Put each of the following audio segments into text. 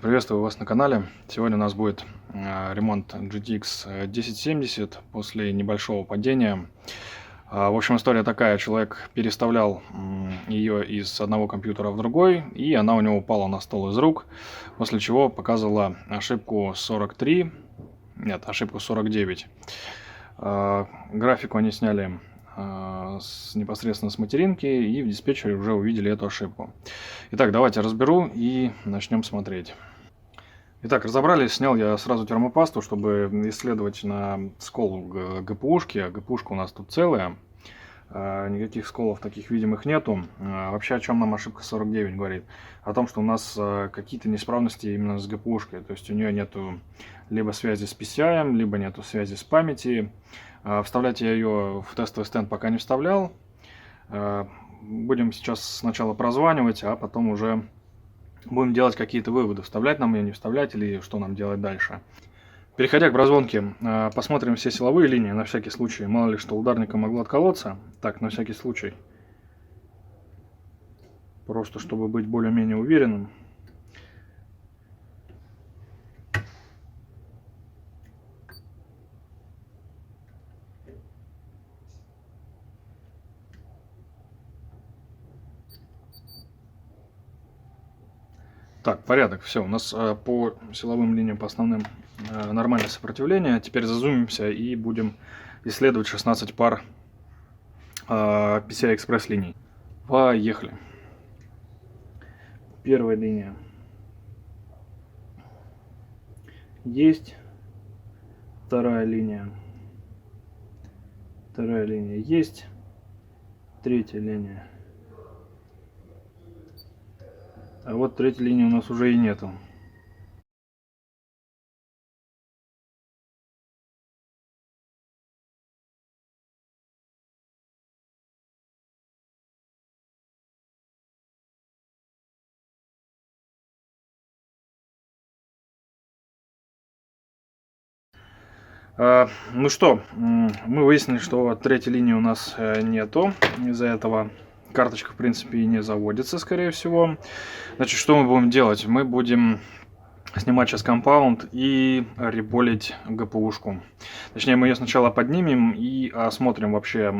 Приветствую вас на канале. Сегодня у нас будет ремонт GTX 1070 после небольшого падения. В общем, история такая. Человек переставлял ее из одного компьютера в другой, и она у него упала на стол из рук, после чего показывала ошибку 43, нет, ошибку 49. Графику они сняли непосредственно с материнки, и в диспетчере уже увидели эту ошибку. Итак, давайте разберу и начнем смотреть. Итак, разобрались. Снял я сразу термопасту, чтобы исследовать на скол ГПУшки. ГПУшка у нас тут целая. Никаких сколов таких видимых нету. Вообще, о чем нам ошибка 49 говорит? О том, что у нас какие-то неисправности именно с ГПУшкой. То есть у нее нету либо связи с PCI, либо нету связи с памяти. Вставлять я ее в тестовый стенд пока не вставлял. Будем сейчас сначала прозванивать, а потом уже будем делать какие-то выводы, вставлять нам ее, не вставлять, или что нам делать дальше. Переходя к прозвонке, посмотрим все силовые линии, на всякий случай. Мало ли что ударника могло отколоться. Так, на всякий случай. Просто чтобы быть более-менее уверенным. Так, порядок, все, у нас по силовым линиям, по основным, нормальное сопротивление. Теперь зазумимся и будем исследовать 16 пар PCI-Express линий. Поехали. Первая линия есть, вторая линия есть, третья линия. А вот третьей линии у нас уже и нету. Ну что, мы выяснили, что третьей линии у нас нету. Из-за этого карточка, в принципе, и не заводится, скорее всего. Значит, что мы будем делать? Мы будем снимать сейчас компаунд и реболить ГПУшку. Точнее, мы ее сначала поднимем и осмотрим вообще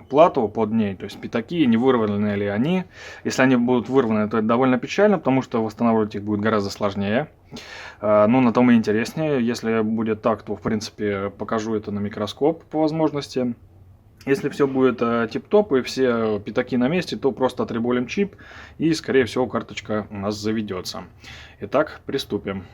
плату под ней, то есть пятаки, не вырваны ли они. Если они будут вырваны, то это довольно печально, потому что восстанавливать их будет гораздо сложнее. Ну, на том и интереснее. Если будет так, то, в принципе, покажу это на микроскоп по возможности. Если все будет тип-топ и все пятаки на месте, то просто отреболим чип и, скорее всего, карточка у нас заведется. Итак, приступим.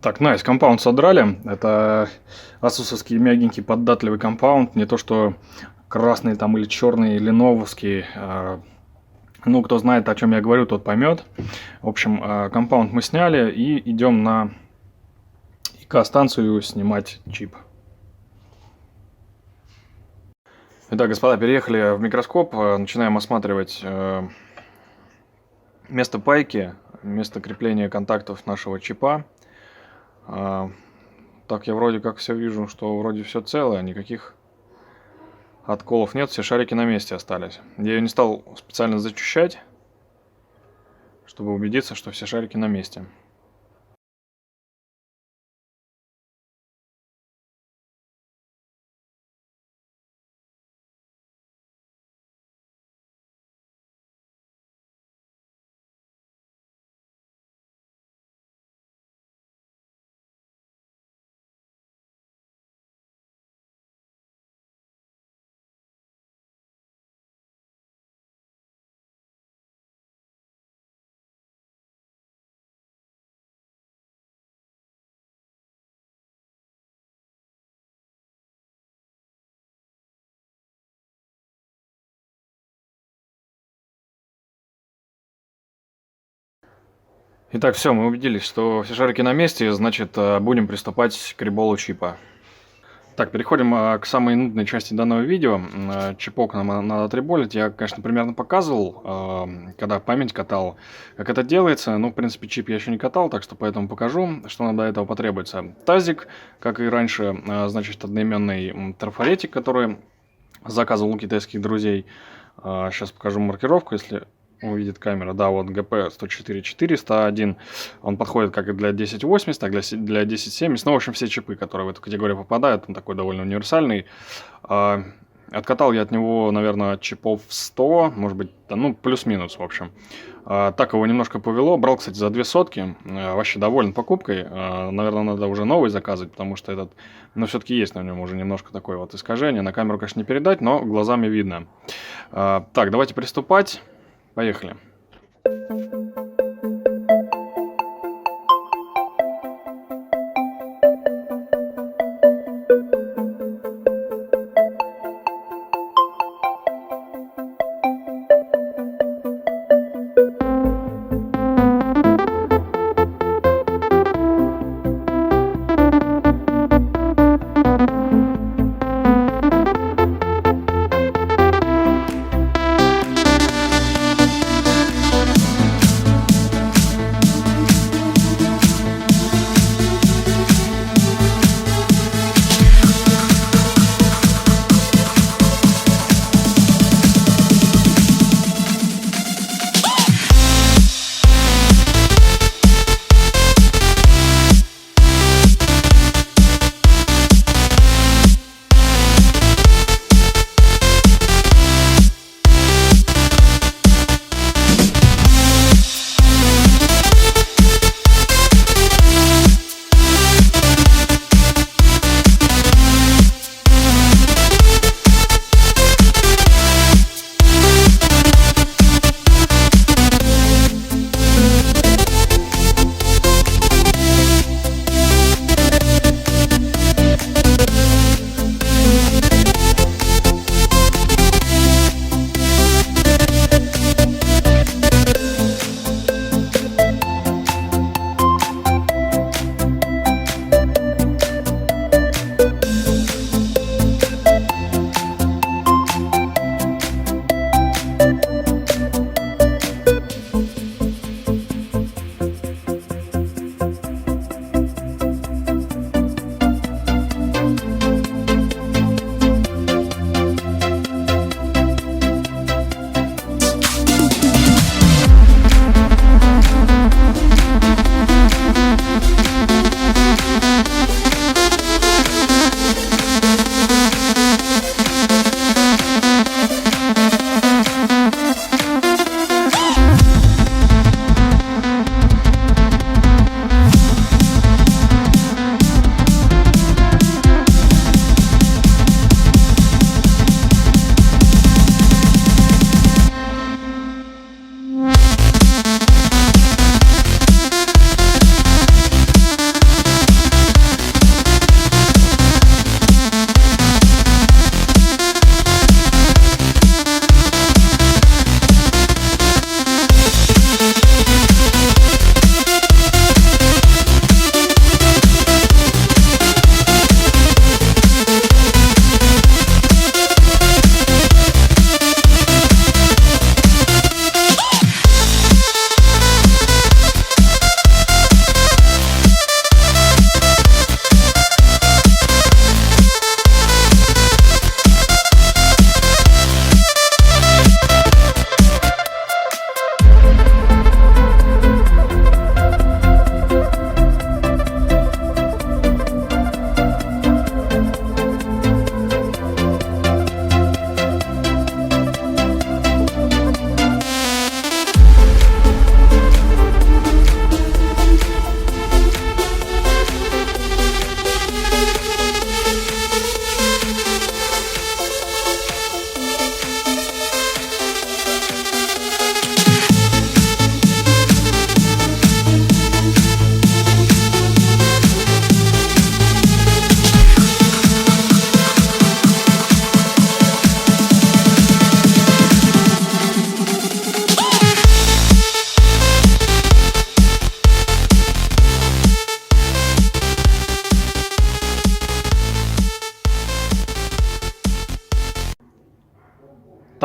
Так, nice, компаунд содрали. Это асусовский мягенький поддатливый компаунд, не то что красный там или черный, или нововский. Ну, кто знает, о чем я говорю, тот поймет. В общем, компаунд мы сняли и идем на ИК-станцию снимать чип. Итак, господа, переехали в микроскоп, начинаем осматривать место пайки, место крепления контактов нашего чипа. Так, я вроде как все вижу, что вроде все целое, никаких отколов нет, все шарики на месте остались. Я ее не стал специально зачищать, чтобы убедиться, что все шарики на месте. Итак, все, мы убедились, что все шарики на месте, значит, будем приступать к реболу чипа. Так, переходим к самой нудной части данного видео. Чипок нам надо отреболить. Я, конечно, примерно показывал, когда память катал, как это делается. Ну, в принципе, чип я еще не катал, так что поэтому покажу, что нам для этого потребуется. Тазик, как и раньше, значит, одноименный трафаретик, который заказывал у китайских друзей. Сейчас покажу маркировку, если увидит камера. Да, вот ГП 104-401. Он подходит как и для 1080, так и для 1070. Ну, в общем, все чипы, которые в эту категорию попадают, он такой довольно универсальный. Откатал я от него, наверное, чипов 100, может быть, ну, плюс-минус, в общем. Так его немножко повело. Брал, кстати, за 2 сотки. Вообще доволен покупкой. Наверное, надо уже новый заказывать, потому что этот, но все-таки есть на нем уже немножко такое вот искажение. На камеру, конечно, не передать, но глазами видно. Так, давайте приступать. Поехали.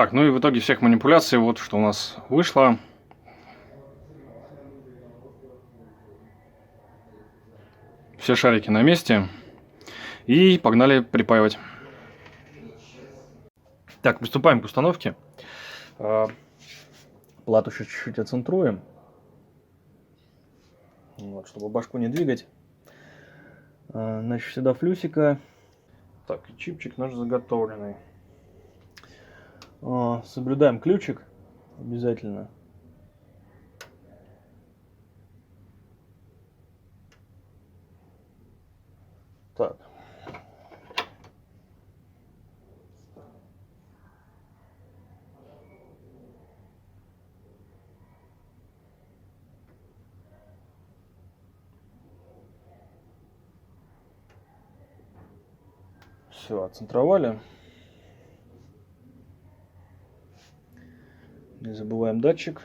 Так, ну и в итоге всех манипуляций вот что у нас вышло. Все шарики на месте. И погнали припаивать. Так, приступаем к установке. Плату еще чуть-чуть оцентруем. Вот, чтобы башку не двигать. Значит, сюда флюсика. Так, и чипчик наш заготовленный. Соблюдаем ключик обязательно. Так. Все, отцентровали. Не забываем датчик.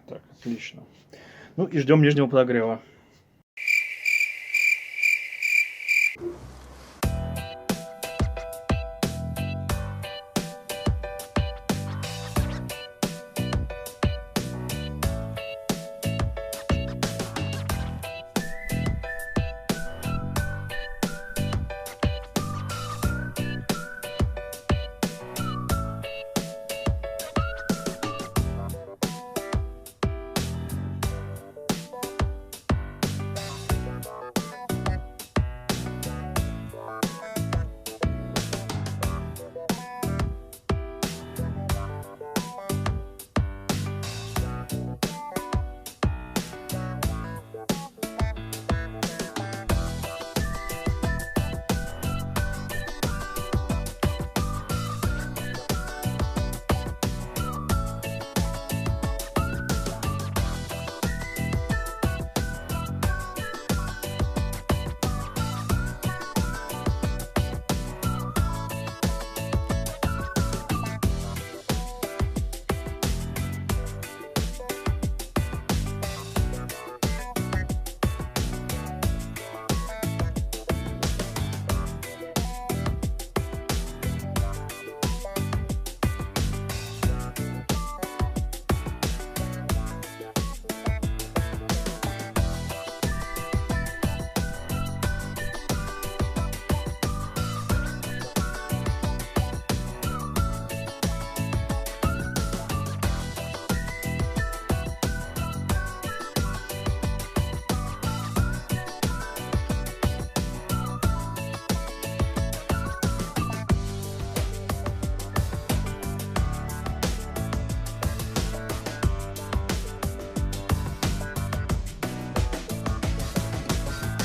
Так, отлично. Ну и ждем нижнего подогрева.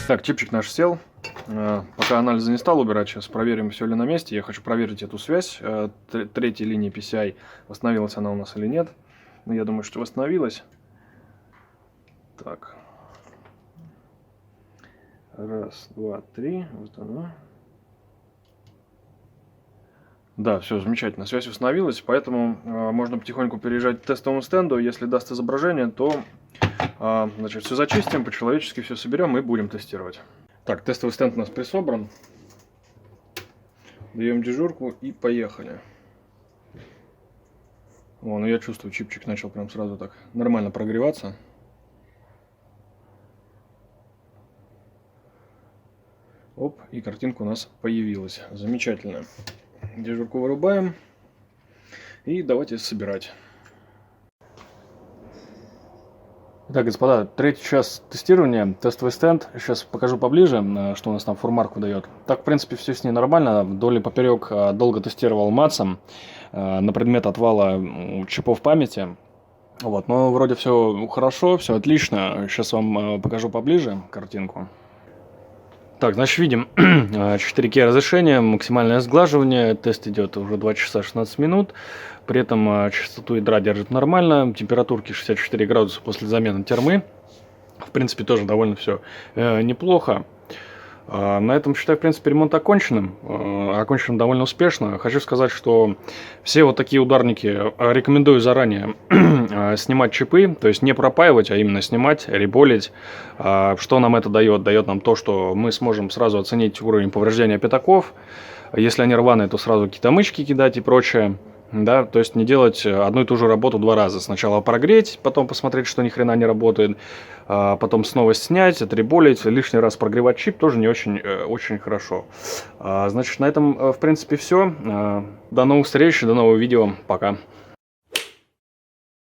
Так, чипчик наш сел. Пока анализы не стал убирать, сейчас проверим, все ли на месте. Я хочу проверить эту связь третьей линии PCI, восстановилась она у нас или нет. Ну, я думаю, что восстановилась. Так. Раз, два, три. Вот она. Да, все замечательно. Связь восстановилась, поэтому можно потихоньку переезжать к тестовому стенду. Если даст изображение, то значит, все зачистим, по-человечески все соберем и будем тестировать. Так, тестовый стенд у нас присобран. Даем дежурку и поехали. О, ну я чувствую, чипчик начал прям сразу так нормально прогреваться. Оп, и картинка у нас появилась. Замечательно. Дежурку вырубаем. И давайте собирать. Итак, господа, третий час тестирования, тестовый стенд. Сейчас покажу поближе, что у нас там фурмарку дает. Так, в принципе, все с ней нормально. Вдоль и поперек долго тестировал матсом на предмет отвала чипов памяти. Вот, но вроде все хорошо, все отлично. Сейчас вам покажу поближе картинку. Так, значит, видим 4К разрешение, максимальное сглаживание. Тест идет уже 2 часа 16 минут. При этом частоту ядра держит нормально. Температурки 64 градуса после замены термы. В принципе, тоже довольно все неплохо. На этом, считаю, в принципе, ремонт оконченным. Окончен довольно успешно. Хочу сказать, что все вот такие ударники рекомендую заранее снимать чипы, то есть не пропаивать, а именно снимать, реболить. Что нам это дает? Дает нам то, что мы сможем сразу оценить уровень повреждения пятаков. Если они рваные, то сразу какие-то мычки кидать и прочее. Да, то есть не делать одну и ту же работу 2 раза. Сначала прогреть, потом посмотреть, что ни хрена не работает, потом снова снять, отреболить, лишний раз прогревать чип тоже не очень, очень хорошо. Значит, на этом, в принципе, все. До новых встреч, до нового видео. Пока.